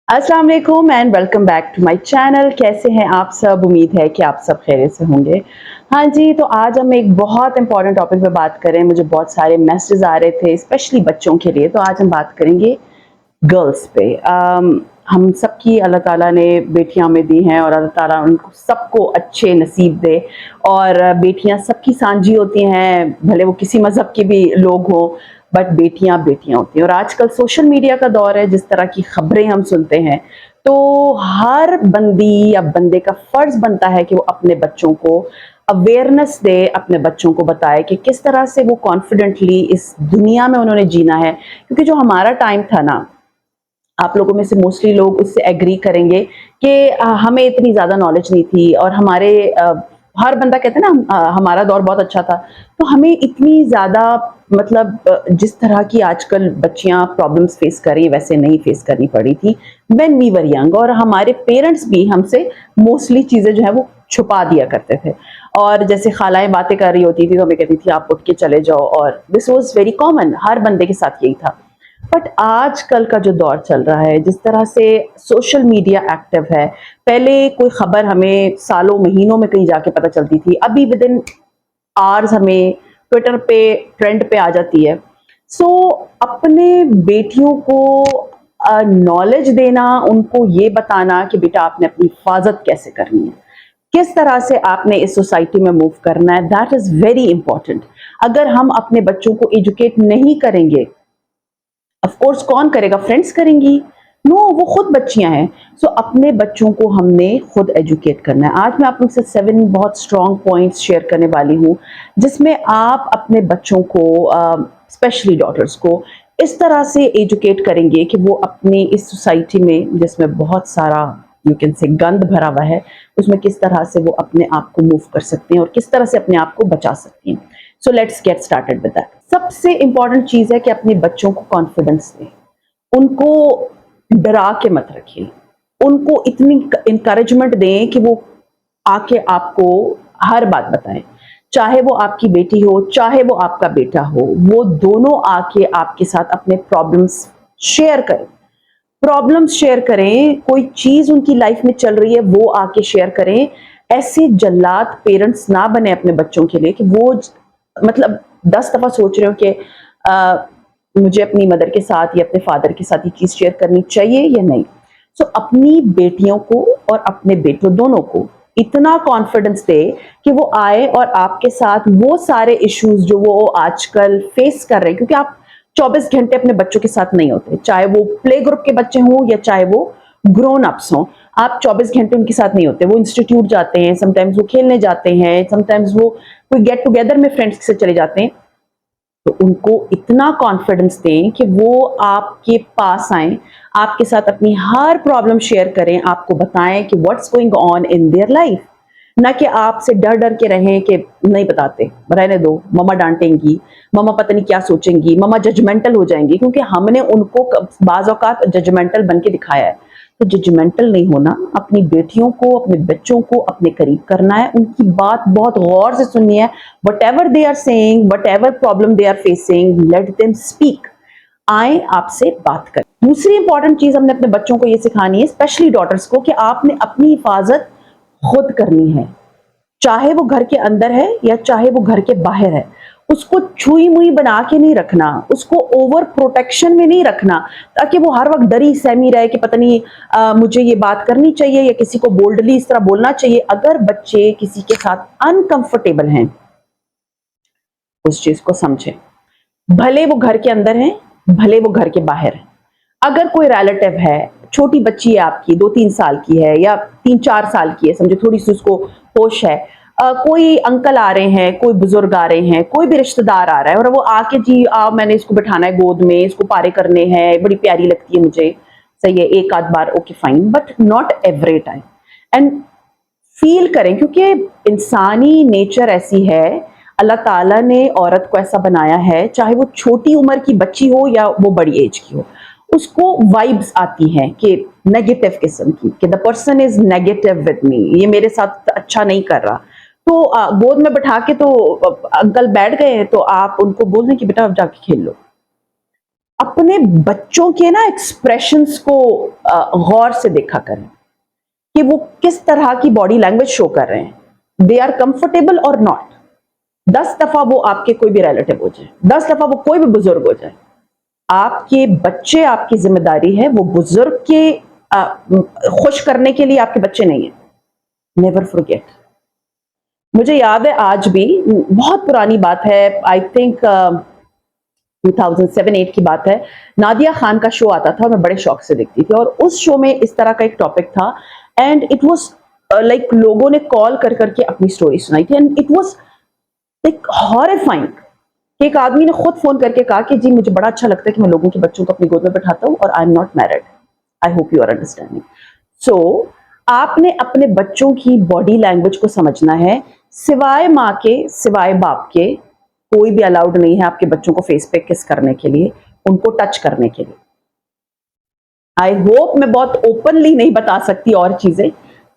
अस्सलाम वालेकुम and welcome back to my channel. कैसे हैं आप सब? उम्मीद है कि आप सब खैरियत से होंगे। हाँ जी, तो आज हम एक बहुत इंपॉर्टेंट टॉपिक पे बात करें। मुझे बहुत सारे मैसेजेस आ रहे थे स्पेशली बच्चों के लिए, तो आज हम बात करेंगे गर्ल्स पे। हम सबकी अल्लाह ताला ने बेटियां हमें दी हैं और अल्लाह ताला उनको सबको अच्छे नसीब दे। और बेटियां सबकी सांझी होती हैं, भले वो किसी मज़हब के भी लोग हों, बट बेटियां बेटियां होती हैं। और आजकल सोशल मीडिया का दौर है, जिस तरह की खबरें हम सुनते हैं, तो हर बंदी या बंदे का फ़र्ज़ बनता है कि वो अपने बच्चों को अवेयरनेस दे, अपने बच्चों को बताए कि किस तरह से वो कॉन्फिडेंटली इस दुनिया में उन्होंने जीना है। क्योंकि जो हमारा टाइम था ना, आप लोगों में से मोस्टली लोग उससे एग्री करेंगे कि हमें इतनी ज़्यादा नॉलेज नहीं थी और हर बंदा कहता है ना हमारा दौर बहुत अच्छा था, तो हमें इतनी ज़्यादा मतलब जिस तरह की आजकल बच्चियां प्रॉब्लम्स फेस कर रही वैसे नहीं फेस करनी पड़ी थी व्हेन वी वर यंग। और हमारे पेरेंट्स भी हमसे मोस्टली चीज़ें जो है वो छुपा दिया करते थे। और जैसे खालाएं बातें कर रही होती थी तो हमें कहती थी आप उठ के चले जाओ, और दिस वॉज वेरी कॉमन, हर बंदे के साथ यही था। बट आजकल का जो दौर चल रहा है, जिस तरह से सोशल मीडिया एक्टिव है, पहले कोई खबर हमें सालों महीनों में कहीं जाके पता चलती थी, अभी विद इन आवर्स हमें ट्विटर पे ट्रेंड पे आ जाती है। सो अपने बेटियों को नॉलेज देना, उनको ये बताना कि बेटा आपने अपनी हिफाजत कैसे करनी है, किस तरह से आपने इस सोसाइटी में मूव करना है, दैट इज वेरी इंपॉर्टेंट। अगर हम अपने बच्चों को एजुकेट नहीं करेंगे, ऑफ कोर्स कौन करेगा? फ्रेंड्स करेंगी। नो, वो खुद बच्चियां हैं। सो अपने बच्चों को हमने खुद एजुकेट करना है। आज मैं आप लोग से 7 बहुत स्ट्रॉन्ग पॉइंट्स शेयर करने वाली हूँ, जिसमें आप अपने बच्चों को, स्पेशली डॉटर्स को, इस तरह से एजुकेट करेंगे कि वो अपनी इस सोसाइटी में, जिसमें बहुत सारा यू कैन से गंद भरा हुआ है, उसमें किस तरह से वो अपने आप को मूव कर सकते हैं और किस तरह से अपने आप को बचा सकती हैं। So let's get started with that. सबसे इंपॉर्टेंट चीज है कि अपने बच्चों को कॉन्फिडेंस दें, उनको डरा के मत रखिए, उनको इतनी इंकरेजमेंट दें कि वो आके आपको हर बात बताएं। चाहे वो आपकी बेटी हो, चाहे वो आपका बेटा हो, वो दोनों आके आपके साथ अपने प्रॉब्लम्स शेयर करें। प्रॉब्लम्स शेयर करें, कोई चीज उनकी लाइफ में चल रही है वो आके शेयर करें। ऐसे जल्लाद पेरेंट्स ना बने अपने बच्चों के लिए कि वो मतलब 10 दफा सोच रहे हो कि मुझे अपनी मदर के साथ या अपने फादर के साथ ये चीज शेयर करनी चाहिए या नहीं। सो अपनी बेटियों को और अपने बेटों दोनों को इतना कॉन्फिडेंस दे कि वो आए और आपके साथ वो सारे इश्यूज जो वो आजकल फेस कर रहे हैं, क्योंकि आप 24 घंटे अपने बच्चों के साथ नहीं होते, चाहे वो प्ले ग्रुप के बच्चे हों या चाहे वो ग्रोन अप्स हों। आप 24 घंटे उनके साथ नहीं होते, वो इंस्टीट्यूट जाते हैं, समटाइम्स वो खेलने जाते हैं, समटाइम्स वो कोई गेट टुगेदर में फ्रेंड्स के साथ चले जाते हैं। तो उनको इतना कॉन्फिडेंस दें कि वो आपके पास आए, आपके साथ अपनी हर प्रॉब्लम शेयर करें, आपको बताएं कि what's going on in their life. ना कि आपसे डर डर के रहें कि नहीं बताते, रहने दो, मम्मा डांटेंगी, मम्मा पता नहीं क्या सोचेंगी, मम्मा जजमेंटल हो जाएंगी, क्योंकि हमने उनको बाज औकात जजमेंटल बन के दिखाया है। तो जजमेंटल नहीं होना, अपनी बेटियों को, अपने बच्चों को अपने करीब करना है, उनकी बात बहुत गौर से सुननी है। Whatever they are saying, whatever problem they are facing, let them speak. आए आपसे बात करें। दूसरी इंपॉर्टेंट चीज हमने अपने बच्चों को ये सिखानी है, स्पेशली डॉटर्स को, कि आपने अपनी हिफाजत खुद करनी है। चाहे वो घर के अंदर है या चाहे वो घर के बाहर है, उसको छुई मुई बना के नहीं रखना, उसको ओवर प्रोटेक्शन में नहीं रखना, ताकि वो हर वक्त डरी सहमी रहे कि पता नहीं मुझे ये बात करनी चाहिए या किसी को बोल्डली इस तरह बोलना चाहिए। अगर बच्चे किसी के साथ अनकंफर्टेबल हैं, उस चीज को समझें, भले वो घर के अंदर है, भले वो घर के बाहर है। अगर कोई रिलेटिव है, छोटी बच्ची है आपकी, 2-3 साल की है या 3-4 साल की है, समझे थोड़ी सी उसको होश है, कोई अंकल आ रहे हैं, कोई बुजुर्ग आ रहे हैं, कोई भी रिश्तेदार आ रहा है और वो आके जी मैंने इसको बिठाना है गोद में, इसको पारे करने हैं, बड़ी प्यारी लगती है मुझे, सही है, एक आध बार okay fine, but not every time. And feel करें, क्योंकि इंसानी नेचर ऐसी है, अल्लाह ताला ने औरत को ऐसा बनाया है, चाहे वो छोटी उम्र की बच्ची हो या वो बड़ी एज की हो, उसको वाइब्स आती हैं कि नेगेटिव किस्म की, कि the person is negative with me, ये मेरे साथ अच्छा नहीं कर रहा। तो गोद में बैठा के तो अंकल बैठ गए, तो आप उनको बोल दें कि बेटा अब जाके खेल लो। अपने बच्चों के ना एक्सप्रेशंस को गौर से देखा करें कि वो किस तरह की बॉडी लैंग्वेज शो कर रहे हैं, दे आर कंफर्टेबल और नॉट। 10 दफा वो आपके कोई भी रिलेटिव हो जाए, 10 दफा वो कोई भी बुजुर्ग हो जाए, आपके बच्चे आपकी जिम्मेदारी है, वो बुजुर्ग के खुश करने के लिए आपके बच्चे नहीं है। Never forget. मुझे याद है आज भी, बहुत पुरानी बात है, आई थिंक 2007-8 की बात है। नादिया खान का शो आता था, मैं बड़े शौक से देखती थी, और उस शो में इस तरह का एक टॉपिक था, एंड इट वाज लाइक लोगों ने कॉल कर करके अपनी स्टोरी सुनाई थी, and it was like horrifying. एक आदमी ने खुद फोन करके कहा कि जी मुझे बड़ा अच्छा लगता है कि मैं लोगों के बच्चों को अपनी गोद में बैठाता हूँ, और I am not married. I hope you are understanding. So आपने अपने बच्चों की बॉडी लैंग्वेज को समझना है। सिवाय माँ के, सिवाय बाप के, कोई भी अलाउड नहीं है आपके बच्चों को फेस पे किस करने के लिए, उनको टच करने के लिए। आई होप मैं बहुत ओपनली नहीं बता सकती और चीजें,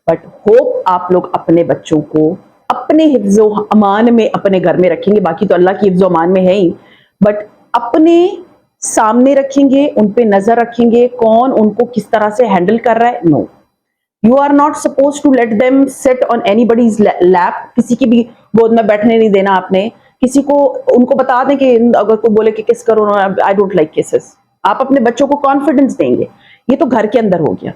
बट होप आप लोग अपने बच्चों को अपने हिफ्जो अमान में अपने घर में रखेंगे। बाकी तो अल्लाह की हिफ्जो अमान में है ही, बट अपने सामने रखेंगे, उन पे नजर रखेंगे, कौन उनको किस तरह से हैंडल कर रहा है। No, you are not suppose to let them sit on anybody's lap. किसी की भी गोद में बैठने नहीं देना आपने। किसी को, उनको बता दें कि अगर कोई बोले कि किस करो, आई डोंट लाइक किसेस, आप अपने बच्चों को कॉन्फिडेंस देंगे। ये तो घर के अंदर हो गया।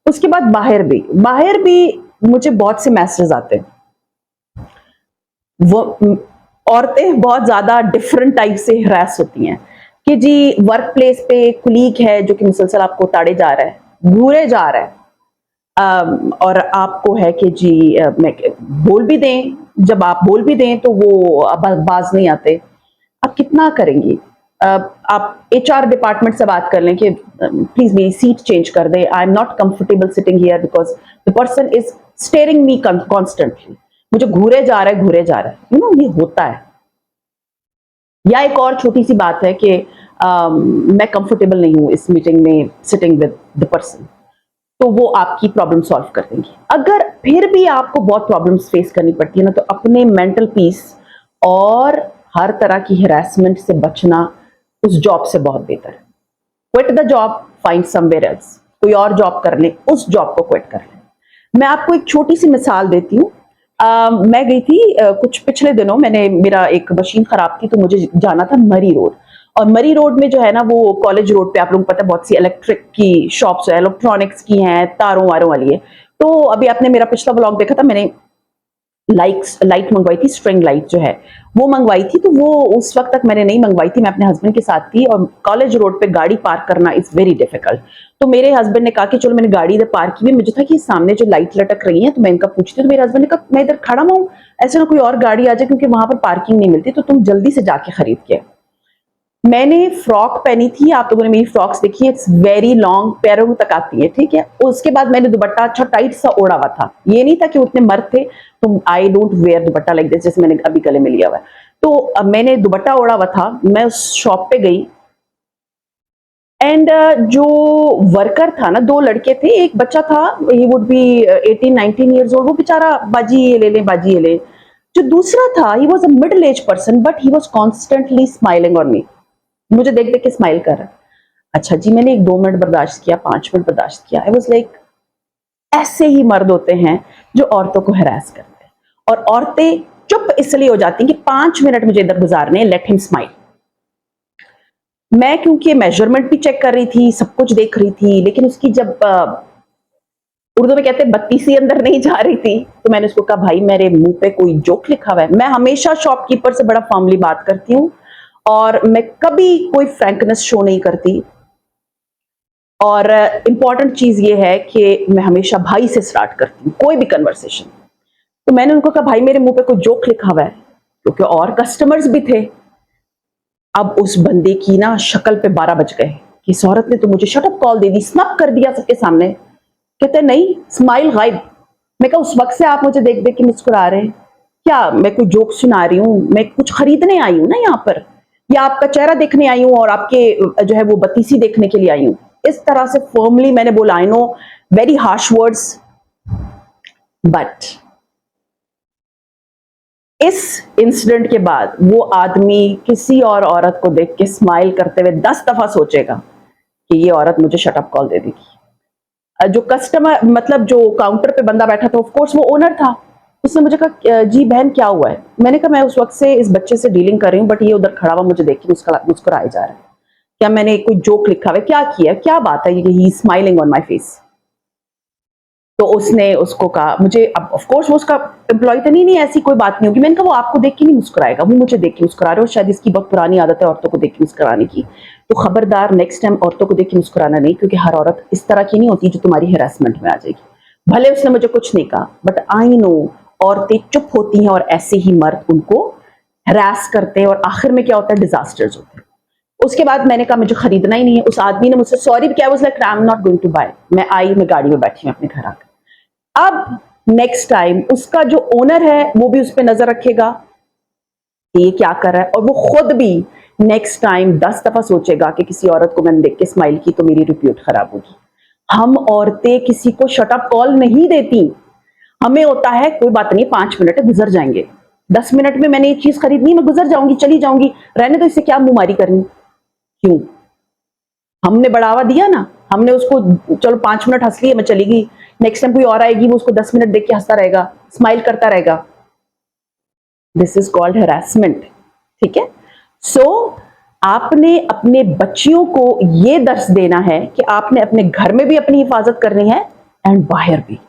उसके बाद बाहर भी मुझे बहुत से मैसेज आते हैं। वो औरतें बहुत ज्यादा डिफरेंट टाइप से हरास होती हैं कि जी वर्क प्लेस पे कुलीग है जो कि मुसलसल आपको ताड़े जा रहा है, घूरे जा रहा है, और आपको है कि जी मैं बोल भी दें, जब आप बोल भी दें तो वो बाज नहीं आते। आप कितना करेंगी? आप एचआर डिपार्टमेंट से बात कर लें कि प्लीज मेरी सीट चेंज कर दे, I am not comfortable sitting here because the person is staring me constantly. मुझे घूरे जा रहा है, घूरे जा रहा है, यू नो, ये होता है। या एक और छोटी सी बात है कि मैं कंफर्टेबल नहीं हूं इस मीटिंग में सिटिंग विद द पर्सन, तो वो आपकी प्रॉब्लम सॉल्व कर देंगे। अगर फिर भी आपको बहुत प्रॉब्लम्स फेस करनी पड़ती है ना, तो अपने मेंटल पीस और हर तरह की हरासमेंट से बचना उस जॉब से बहुत बेहतर है। Quit the job, find somewhere else. कोई और जॉब कर ले, उस जॉब को क्विट कर ले। मैं आपको एक छोटी सी मिसाल देती हूँ। मैं गई थी कुछ पिछले दिनों, मेरा एक मशीन खराब थी, तो मुझे जाना था मरी रोड। और मरी रोड में जो है ना, वो कॉलेज रोड पे आप लोगों को पता है बहुत सी इलेक्ट्रिक की शॉप्स है, इलेक्ट्रॉनिक्स की हैं, तारों वारों वाली है। तो अभी आपने मेरा पिछला व्लॉग देखा था, मैंने लाइट मंगवाई थी, स्ट्रिंग लाइट जो है वो मंगवाई थी। तो वो उस वक्त तक मैंने नहीं मंगवाई थी, मैं अपने हस्बैंड के साथ थी, और कॉलेज रोड पे गाड़ी पार्क करना इज वेरी डिफिकल्ट। तो मेरे हस्बैंड ने कहा कि चलो, मैंने गाड़ी इधर पार्क की, मुझे था कि सामने जो लाइट लटक रही है, तो मैं इनका पूछती हूँ। तो मेरे हस्बैंड ने कहा मैं इधर खड़ा हूँ, ऐसे ना कोई और गाड़ी आ जाए, क्योंकि वहां पर पार्किंग नहीं मिलती, तो तुम जल्दी से जाके खरीद के। मैंने फ्रॉक पहनी थी, आप लोगों ने मेरी फ्रॉक्स देखी है, इट्स वेरी लॉन्ग, पैरों तक आती है, ठीक है। उसके बाद मैंने दुपट्टा अच्छा टाइट सा ओढ़ा हुआ था, ये नहीं था कि उतने मर्द थे, तो I don't wear dupatta like this, जैसे मैंने अभी गले में लिया हुआ है। तो अब मैंने दुपट्टा ओढ़ा हुआ था, मैं उस शॉप पे गई, एंड जो वर्कर था ना, 2 लड़के थे, एक बच्चा था, he would be 18-19 years old, वो बेचारा बाजी ये ले ले, बाजी ये ले। जो दूसरा था, he was a middle age person, but he was constantly smiling on me, मुझे देख देख के स्माइल कर रहा है। अच्छा जी, मैंने 1-2 मिनट बर्दाश्त किया, 5 मिनट बर्दाश्त किया। आई वाज लाइक, ऐसे ही मर्द होते हैं जो औरतों को हरास करते हैं, और औरतें चुप इसलिए हो जाती हैं कि 5 मिनट मुझे इधर गुजारने, लेट हिम स्माइल। मैं क्योंकि मेजरमेंट भी चेक कर रही थी, सब कुछ देख रही थी, लेकिन उसकी जब उर्दू में कहते हैं बत्ती सी अंदर नहीं जा रही थी, तो मैंने उसको कहा भाई मेरे मुंह पे कोई जोक लिखा हुआ है। मैं हमेशा शॉपकीपर से बड़ा फॉर्मली बात करती हूँ, और मैं कभी कोई फ्रैंकनेस शो नहीं करती। और इंपॉर्टेंट चीज ये है कि मैं हमेशा भाई से स्टार्ट करती हूँ कोई भी कन्वर्सेशन। तो मैंने उनको कहा भाई मेरे मुंह पे कोई जोक लिखा हुआ है, क्योंकि और कस्टमर्स भी थे। अब उस बंदे की ना शक्ल पे 12 बज गए कि इस औरत ने तो मुझे शटअप कॉल दे दी, स्नप कर दिया सबके सामने। कहते नहीं, स्माइल गायब। मैं कहा उस वक्त से आप मुझे देख देख के मुस्कुरा रहे हैं क्या? मैं कोई जोक सुना रही हूँ? मैं कुछ खरीदने आई हूँ ना यहाँ पर, या आपका चेहरा देखने आई हूँ और आपके जो है वो बतीसी देखने के लिए आई हूँ। इस तरह से फर्मली मैंने बोला, I know very harsh words, but इस इंसिडेंट के बाद वो आदमी किसी और औरत को देख के स्माइल करते हुए 10 दफा सोचेगा कि ये औरत मुझे शटअप कॉल दे देगी। जो कस्टमर मतलब जो काउंटर पे बंदा बैठा था, ऑफ कोर्स वो ओनर था, उसने मुझे कहा जी बहन क्या हुआ है। मैंने कहा मैं उस वक्त से इस बच्चे से डीलिंग कर रही हूँ, बट ये उधर खड़ा हुआ मुझे देख के मुस्कुराए जा रहा है। क्या मैंने कोई जोक लिखा हुआ है, क्या किया, क्या बात है, ही स्माइलिंग ऑन माई फेस। तो उसने उसको कहा मुझे, अब ऑफ कोर्स वो उसका एम्प्लॉय था, नहीं ऐसी कोई बात नहीं होगी। मैंने कहा वो आपको देख के नहीं मुस्कुराएगा, वो मुझे देख के मुस्कुरा रहे हो, शायद इसकी बहुत पुरानी आदत है औरतों को देख के मुस्कुराने की। तो खबरदार नेक्स्ट टाइम औरतों को देख के मुस्कुराना नहीं, क्योंकि हर औरत इस तरह की नहीं होती जो तुम्हारी हेरासमेंट में आ जाएगी। भले उसने मुझे कुछ नहीं कहा, बट आई नो औरतें चुप होती हैं और ऐसे ही मर्द उनको हरास करते हैं और आखिर में क्या होता है, डिजास्टर्स होते हैं। उसके बाद मैंने कहा मुझे खरीदना ही नहीं है। उस आदमी ने मुझसे सॉरी भी किया, was like I am not going to buy. मैं आई, मैं गाड़ी में बैठी हूं अपने घर आकर। अब नेक्स्ट टाइम उसका जो ओनर है वो भी उस पर नजर रखेगा कि ये क्या कर रहा है, और वो खुद भी नेक्स्ट टाइम 10 दफा सोचेगा कि किसी औरत को मैंने देख के स्माइल की तो मेरी रिप्यूट खराब होगी। हम औरतें किसी को शटअप कॉल नहीं देती। हमें होता है कोई बात नहीं, 5 मिनट गुजर जाएंगे, 10 मिनट में मैंने ये चीज खरीदनी, मैं गुजर जाऊंगी, चली जाऊंगी, रहने तो इससे क्या मुंहमारी करनी। क्यों? हमने बढ़ावा दिया ना, हमने उसको चलो 5 मिनट हंस लिए, मैं चली गई, नेक्स्ट टाइम कोई और आएगी वो उसको 10 मिनट देख के हंसता रहेगा, स्माइल करता रहेगा। This is called harassment. ठीक है, सो आपने अपने बच्चियों को यह दर्श देना है कि आपने अपने घर में भी अपनी हिफाजत करनी है एंड बाहर भी।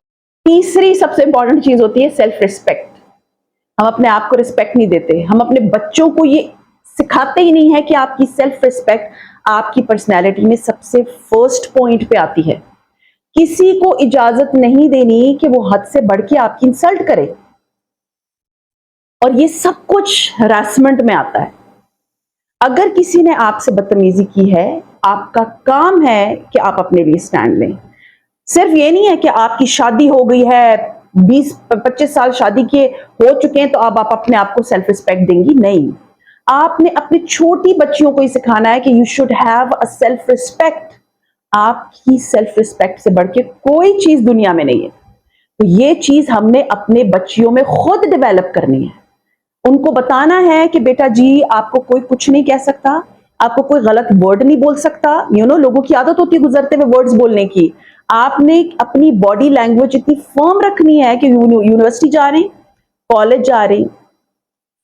तीसरी सबसे इंपॉर्टेंट चीज होती है सेल्फ रिस्पेक्ट। हम अपने आप को रिस्पेक्ट नहीं देते, हम अपने बच्चों को ये सिखाते ही नहीं है कि आपकी सेल्फ रिस्पेक्ट आपकी पर्सनैलिटी में सबसे फर्स्ट पॉइंट पे आती है। किसी को इजाजत नहीं देनी कि वो हद से बढ़ के आपकी इंसल्ट करे, और ये सब कुछ हरासमेंट में आता है। अगर किसी ने आपसे बदतमीजी की है, आपका काम है कि आप अपने लिए स्टैंड लें। सिर्फ ये नहीं है कि आपकी शादी हो गई है, 20-25 साल शादी के हो चुके हैं तो अब आप अपने आप को सेल्फ रिस्पेक्ट देंगी, नहीं। आपने अपनी छोटी बच्चियों को ही सिखाना है कि you should have a self respect. आपकी सेल्फ रिस्पेक्ट से बढ़ के कोई चीज दुनिया में नहीं है। तो ये चीज हमने अपने बच्चियों में खुद डेवलप करनी है। उनको बताना है कि बेटा जी आपको कोई कुछ नहीं कह सकता, आपको कोई गलत वर्ड नहीं बोल सकता। लोगों की आदत होती है गुजरते हुए वर्ड्स बोलने की। आपने अपनी बॉडी लैंग्वेज इतनी फर्म रखनी है कि यूनिवर्सिटी जा रहे हैं, कॉलेज जा रहे हैं,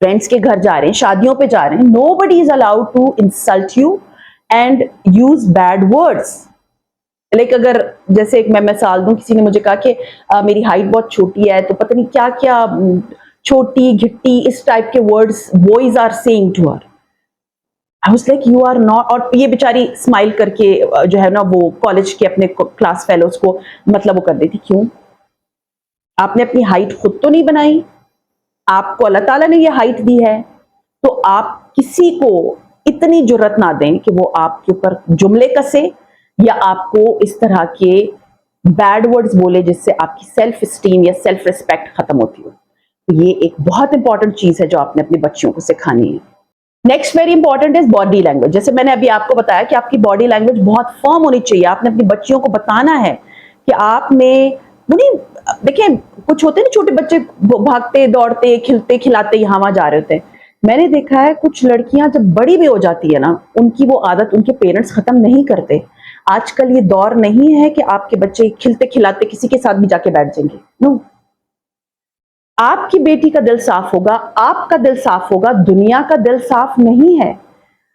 फ्रेंड्स के घर जा रहे हैं, शादियों पे जा रहे हैं, nobody is allowed to insult you and use bad words. Like अगर जैसे एक मैं मिसाल दूं, किसी ने मुझे कहा कि मेरी हाइट बहुत छोटी है, तो पता नहीं क्या क्या छोटी घिट्टी इस टाइप के words boys are saying to her. I was like you are not. और ये बेचारी स्माइल करके जो है ना वो कॉलेज के अपने क्लास फेलोज को मतलब वो कर देती। क्यों? आपने अपनी हाइट खुद तो नहीं बनाई, आपको अल्लाह ताला ने ये हाइट दी है, तो आप किसी को इतनी जुर्रत ना दें कि वो आपके ऊपर जुमले कसे या आपको इस तरह के बैड वर्ड्स बोले जिससे आपकी सेल्फ स्टीम या सेल्फ रिस्पेक्ट खत्म होती हो। तो ये एक बहुत इंपॉर्टेंट चीज है जो आपने अपने बच्चों को सिखानी है। Next very important is body language. जैसे मैंने अभी आपको बताया कि आपकी बॉडी लैंग्वेज बहुत फर्म होनी चाहिए। आपने अपनी बच्चियों को बताना है कि आपने देखिए कुछ होते हैं ना छोटे बच्चे, भागते दौड़ते खिलते खिलाते यहाँ वहां जा रहे होते हैं। मैंने देखा है कुछ लड़कियां जब बड़ी भी हो जाती है ना, उनकी वो आदत उनके पेरेंट्स खत्म नहीं करते। आजकल ये दौर नहीं है कि आपके बच्चे खिलते खिलाते किसी के साथ भी जाके बैठ जाएंगे। नो, आपकी बेटी का दिल साफ होगा, आपका दिल साफ होगा, दुनिया का दिल साफ नहीं है।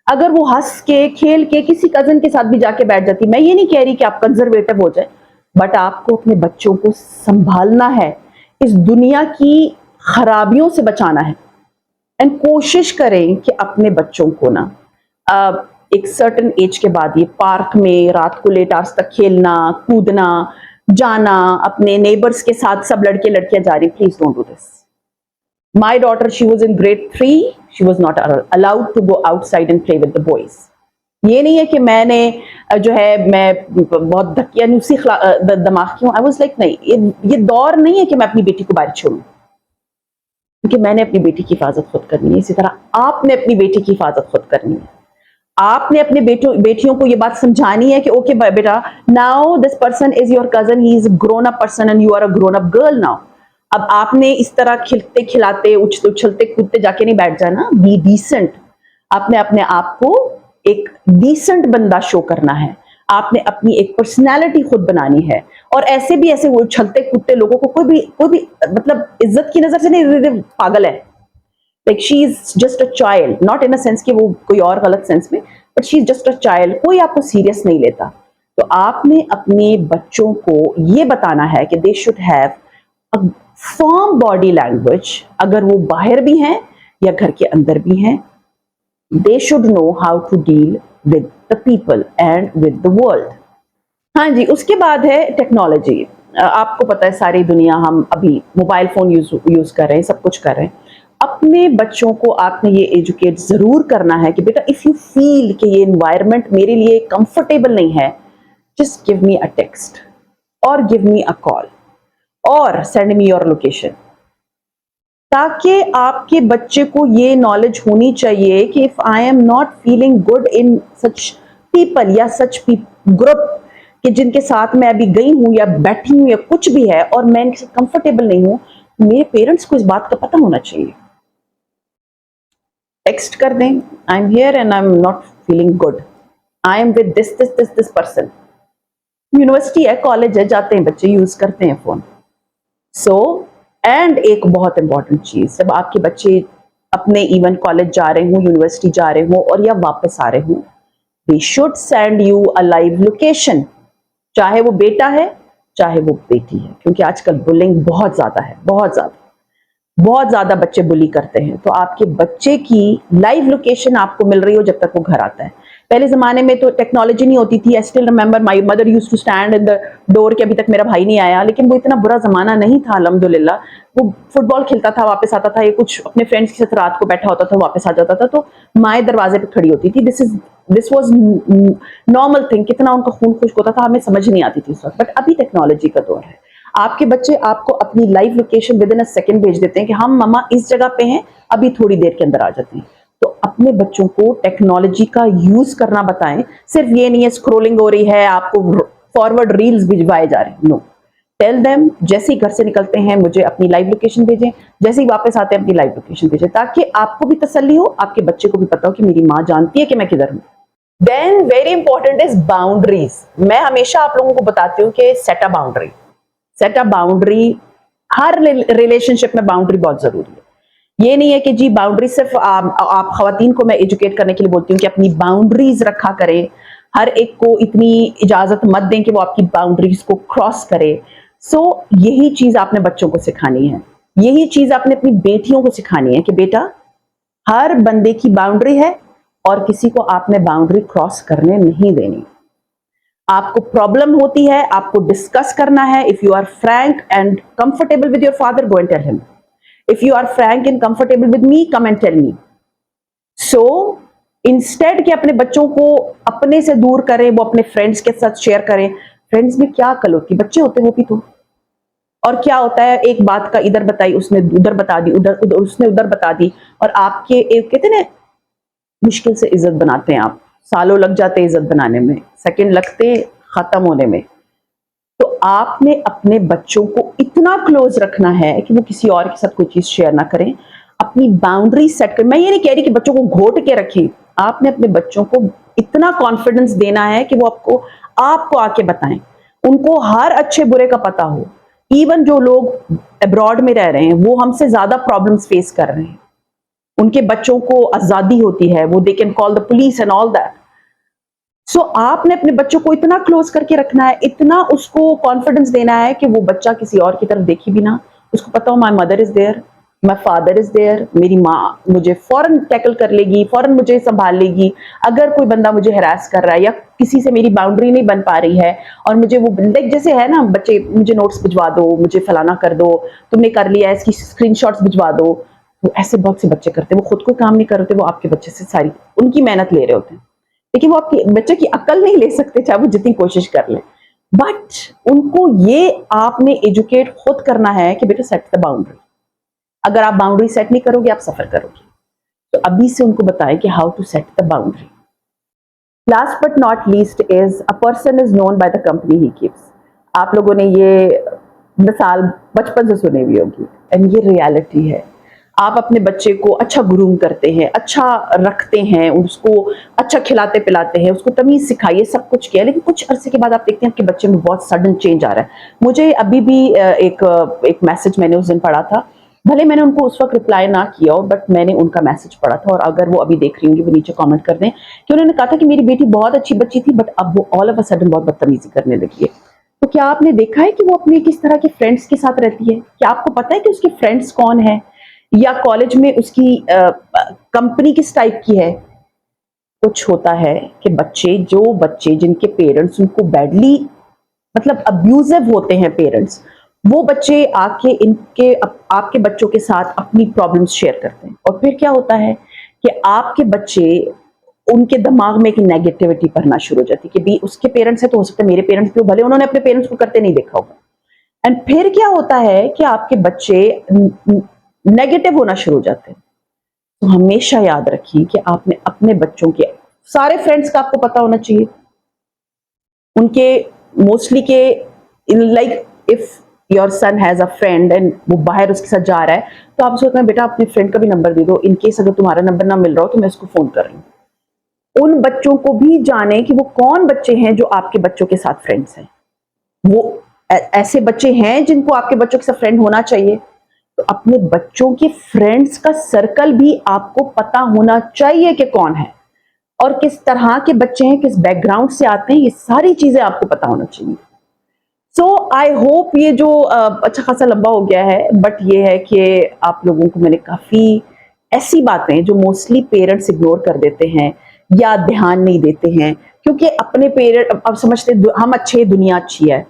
अगर वो हंस के खेल के किसी कजन के साथ भी जाके बैठ जाती, मैं ये नहीं कह रही कि आप कंजर्वेटिव हो जाए, बट आपको अपने बच्चों को संभालना है, इस दुनिया की खराबियों से बचाना है। एंड कोशिश करें कि अपने बच्चों को ना एक सर्टेन एज के बाद ये पार्क में रात को लेट आवर्स तक खेलना कूदना जाना, अपने नेबर्स के साथ सब लड़के लड़कियां जा रही, please don't do this. My daughter, she was in grade 3, she was not allowed to go outside and play with the boys. ये नहीं है कि मैंने जो है मैं बहुत धकियानुसी दिमाग की हूं। आई वाज लाइक नहीं, ये दौर नहीं है कि मैं अपनी बेटी को बाहर छोड़ूं, क्योंकि मैंने अपनी बेटी की हिफाजत खुद करनी है। इसी तरह आपने अपनी बेटी की हिफाजत खुद करनी है। आपने अपने बेटियों को ये बात समझानी है कि ओके बेटा, now this person is your cousin, he is grown up person and you are a grown up girl now. अब आपने इस तरह खिलते खिलाते उछलते कूदते जाके नहीं बैठ जाना, बी डिसेंट। आपने अपने आप को एक डिसेंट बंदा शो करना है, आपने अपनी एक पर्सनैलिटी खुद बनानी है। और ऐसे भी ऐसे वो उछलते कूदते लोगों को कोई भी मतलब इज्जत की नजर से नहीं, पागल है। Like she is just a child, not in a sense कि वो कोई और गलत सेंस में, but she is just a child. कोई आपको सीरियस नहीं लेता। तो आपने अपने बच्चों को ये बताना है कि they should have a firm body language. अगर वो बाहर भी हैं या घर के अंदर भी हैं, they should know how to deal with the people and with the world. हाँ जी, उसके बाद है टेक्नोलॉजी। आपको पता है सारी दुनिया हम अभी मोबाइल फोन यूज कर रहे हैं, सब कुछ कर रहे हैं। अपने बच्चों को आपने ये एजुकेट जरूर करना है कि बेटा इफ यू फील कि ये एनवायरनमेंट मेरे लिए कंफर्टेबल नहीं है, just give me a text और गिव मी अ कॉल और सेंड मी योर लोकेशन। ताकि आपके बच्चे को ये नॉलेज होनी चाहिए कि if I am not feeling good in such people या सच ग्रुप कि जिनके साथ मैं अभी गई हूं या बैठी हूं या कुछ भी है और मैं इनसे कंफर्टेबल नहीं हूं, मेरे पेरेंट्स को इस बात का पता होना चाहिए। टेक्स्ट कर दें, I am here and I am not feeling good, I am with this person. University है, कॉलेज है, जाते हैं बच्चे, यूज करते हैं फोन। सो एंड एक बहुत इंपॉर्टेंट चीज, जब आपके बच्चे अपने इवन कॉलेज जा रहे हो, यूनिवर्सिटी जा रहे हो और या वापस आ रहे हो, they should send you a live location. चाहे वो बेटा है चाहे वो बेटी है, क्योंकि आजकल बुलिंग बहुत ज्यादा है, बहुत ज्यादा बच्चे बुली करते हैं। तो आपके बच्चे की लाइव लोकेशन आपको मिल रही हो जब तक वो घर आता है। पहले जमाने में तो टेक्नोलॉजी नहीं होती थी। I still remember my mother used to stand in the door कि अभी तक मेरा भाई नहीं आया, लेकिन वो इतना बुरा जमाना नहीं था अल्हम्दुलिल्लाह। वो फुटबॉल खेलता था, वापस आता था, ये कुछ अपने फ्रेंड्स के साथ रात को बैठा होता था, वापस आ जाता था, तो माए दरवाजे पे खड़ी होती थी। This was normal thing. कितना उनका खून खुश्क होता था हमें समझ नहीं आती थी उस वक्त। बट अभी टेक्नोलॉजी का दौर है, आपके बच्चे आपको अपनी live location with in a second भेज देते हैं कि हम मम्मा इस जगह पे हैं, अभी थोड़ी देर के अंदर आ जाते हैं। तो अपने बच्चों को टेक्नोलॉजी का यूज करना बताएं। सिर्फ ये नहीं है स्क्रोलिंग हो रही है, आपको फॉरवर्ड रील्स भिजवाए जा रहे हैं, नो। टेल देम जैसे ही घर से निकलते हैं मुझे अपनी लाइव लोकेशन भेजें, जैसे ही वापस आते हैं अपनी लाइव लोकेशन भेजें, ताकि आपको भी तसल्ली हो, आपके बच्चे को भी पता हो कि मेरी माँ जानती है कि मैं किधर हूं। Then very important is boundaries. मैं हमेशा आप लोगों को बताती हूँ कि set a boundary, set a boundary. हर रिलेशनशिप में बाउंड्री बहुत जरूरी है। ये नहीं है कि जी बाउंड्री सिर्फ आप खवातीन को मैं एजुकेट करने के लिए बोलती हूँ कि अपनी बाउंड्रीज रखा करें, हर एक को इतनी इजाजत मत दें कि वो आपकी बाउंड्रीज को क्रॉस करे। सो यही चीज आपने बच्चों को सिखानी है, यही चीज आपने अपनी बेटियों को सिखानी है कि बेटा हर बंदे की बाउंड्री है और किसी को आपने बाउंड्री क्रॉस करने नहीं देनी। आपको प्रॉब्लम होती है, आपको डिस्कस करना है। If you are frank and comfortable with your father, go and tell him. If you are frank and comfortable with me, come and tell me. So instead के अपने बच्चों को अपने से दूर करें, वो अपने फ्रेंड्स के साथ शेयर करें। फ्रेंड्स में क्या अकल होती है, बच्चे होते वो भी तो। और क्या होता है, एक बात का इधर बताई, उसने उधर बता दी, उधर उसने उधर बता दी, और आपके एक कहते ना मुश्किल से इज्जत बनाते हैं आप, सालों लग जाते हैं इज्जत बनाने में, सेकंड लगते खत्म होने में। तो आपने अपने बच्चों को इतना क्लोज रखना है कि वो किसी और के साथ कोई चीज शेयर ना करें। अपनी बाउंड्री सेट कर, मैं ये नहीं कह रही कि बच्चों को घोट के रखें, आपने अपने बच्चों को इतना कॉन्फिडेंस देना है कि वो आपको आके बताएं। उनको हर अच्छे बुरे का पता हो। इवन जो लोग अब्रॉड में रह रहे हैं वो हमसे ज्यादा प्रॉब्लम्स फेस कर रहे हैं, उनके बच्चों को आजादी होती है, वो they can call the police and all that. So आपने अपने बच्चों को इतना क्लोज करके रखना है, इतना उसको कॉन्फिडेंस देना है कि वो बच्चा किसी और की तरफ देखे भी ना, उसको पता हो my mother is there, my father is there, मेरी माँ मुझे फौरन टैकल कर लेगी, फौरन मुझे संभाल लेगी। अगर कोई बंदा मुझे हरास कर रहा है या किसी से मेरी बाउंड्री नहीं बन पा रही है और मुझे वो लाइक जैसे है ना बच्चे, मुझे नोट्स भिजवा दो, मुझे फलाना कर दो, तुमने कर लिया इसकी स्क्रीनशॉट्स भिजवा दो। वो ऐसे बहुत से बच्चे करते हैं, वो खुद को काम नहीं कर रहे, वो आपके बच्चे से सारी उनकी मेहनत ले रहे होते हैं, लेकिन वो आपके बच्चे की अकल नहीं ले सकते चाहे वो जितनी कोशिश कर ले। बट उनको ये आपने एजुकेट खुद करना है कि बेटा सेट द बाउंड्री। अगर आप बाउंड्री सेट नहीं करोगे आप सफर करोगे। तो अभी से उनको बताएं कि how to set the boundary. Last but not least is a person is known by the company he keeps. आप लोगों ने ये मिसाल बचपन से सुनी हुई होगी, एंड ये रियलिटी है। आप अपने बच्चे को अच्छा ग्रूम करते हैं, अच्छा रखते हैं, उसको अच्छा खिलाते पिलाते हैं, उसको तमीज़ सिखाइए, सब कुछ किया, लेकिन कुछ अरसे के बाद आप देखते हैं कि बच्चे में बहुत सडन चेंज आ रहा है। मुझे अभी भी एक मैसेज मैंने उस दिन पढ़ा था, भले मैंने उनको उस वक्त रिप्लाई ना किया हो, बट मैंने उनका मैसेज पढ़ा था, और अगर वो अभी देख रही होंगी वो नीचे कमेंट कर दें कि उन्होंने कहा था कि मेरी बेटी बहुत अच्छी बच्ची थी, बट अब वो ऑल ऑफ अ सडन बहुत बदतमीजी करने लगी है। तो क्या आपने देखा है कि वो अपने किस तरह के फ्रेंड्स के साथ रहती है? क्या आपको पता है कि उसके फ्रेंड्स कौन है, या कॉलेज में उसकी कंपनी किस टाइप की है? कुछ होता है कि जो बच्चे जिनके पेरेंट्स उनको बैडली, मतलब अब्यूजिव होते हैं पेरेंट्स, वो बच्चे आके आपके बच्चों के साथ अपनी प्रॉब्लम्स शेयर करते हैं, और फिर क्या होता है कि आपके बच्चे, उनके दिमाग में एक नेगेटिविटी भरना शुरू हो जाती है कि भी उसके पेरेंट्स है तो हो सकता है मेरे पेरेंट्स भी हो, भले उन्होंने अपने पेरेंट्स को करते नहीं देखा होगा। एंड फिर क्या होता है कि आपके बच्चे नेगेटिव होना शुरू हो जाते हैं। तो हमेशा याद रखिए कि आपने अपने बच्चों के सारे फ्रेंड्स का आपको पता होना चाहिए, उनके मोस्टली के, like if your son has a friend and वो बाहर उसके साथ जा रहा है, तो आप सोचते हैं बेटा अपने फ्रेंड का भी नंबर दे दो, इन केस अगर तुम्हारा नंबर ना मिल रहा हो तो मैं उसको फोन कर रही हूँ। उन बच्चों को भी जाने कि वो कौन बच्चे हैं जो आपके बच्चों के साथ फ्रेंड्स हैं। वो ऐसे बच्चे हैं जिनको आपके बच्चों के साथ फ्रेंड होना चाहिए, तो अपने बच्चों के फ्रेंड्स का सर्कल भी आपको पता होना चाहिए कि कौन है और किस तरह के बच्चे हैं, किस बैकग्राउंड से आते हैं, ये सारी चीजें आपको पता होना चाहिए। सो आई होप ये जो अच्छा खासा लंबा हो गया है, बट ये है कि आप लोगों को मैंने काफी ऐसी बातें जो मोस्टली पेरेंट्स इग्नोर कर देते हैं या ध्यान नहीं देते हैं, क्योंकि अपने पेरेंट अब समझते हम अच्छे, दुनिया अच्छी है।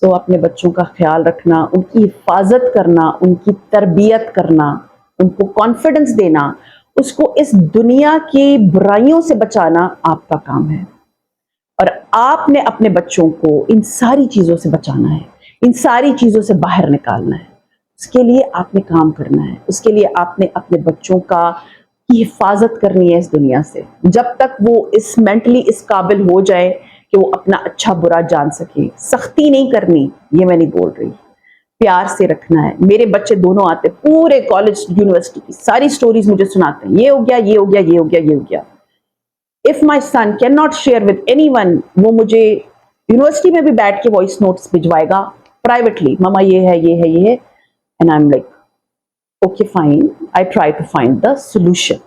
सो अपने बच्चों का ख्याल रखना, उनकी हिफाजत करना, उनकी तरबियत करना, उनको कॉन्फिडेंस देना, उसको इस दुनिया की बुराइयों से बचाना आपका काम है। और आपने अपने बच्चों को इन सारी चीजों से बचाना है, इन सारी चीजों से बाहर निकालना है। उसके लिए आपने काम करना है, उसके लिए आपने अपने बच्चों की हिफाजत करनी है इस दुनिया से, जब तक वो इस मेंटली इस काबिल हो जाए कि वो अपना अच्छा बुरा जान सके। सख्ती नहीं करनी, ये मैं नहीं बोल रही, प्यार से रखना है। मेरे बच्चे दोनों आते, पूरे कॉलेज यूनिवर्सिटी की सारी स्टोरीज मुझे सुनाते हैं, ये हो गया, ये हो गया, ये हो गया, ये हो गया। If my son can not share with anyone, वो मुझे यूनिवर्सिटी में भी बैठ के वॉइस नोट्स भिजवाएगा प्राइवेटली, मामा ये है, ये है, ये है, and I am like okay fine, I try to find the solution.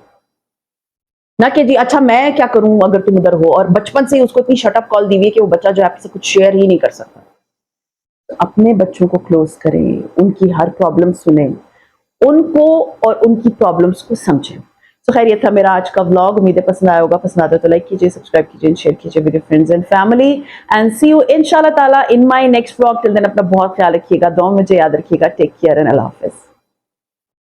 ना कि जी अच्छा मैं क्या करूं अगर तुम उधर हो, और बचपन से ही उसको इतनी शटअप कॉल दी हुई है कि वो बच्चा जो आपसे कुछ शेयर ही नहीं कर सकता। तो अपने बच्चों को क्लोज करें, उनकी हर प्रॉब्लम सुने, उनको और उनकी प्रॉब्लम्स को समझें। तो खैर ये था मेरा आज का व्लॉग, उम्मीद है पसंद आया होगा। पसंद आता है तो लाइक कीजिए, सब्सक्राइब कीजिए, शेयर कीजिए with your friends and family, and see you इंशाल्लाह ताला in my next vlog. Till then अपना बहुत ख्याल रखिएगा, दुआ में मुझे याद रखिएगा। टेक केयर एंड अल्लाह हाफिज।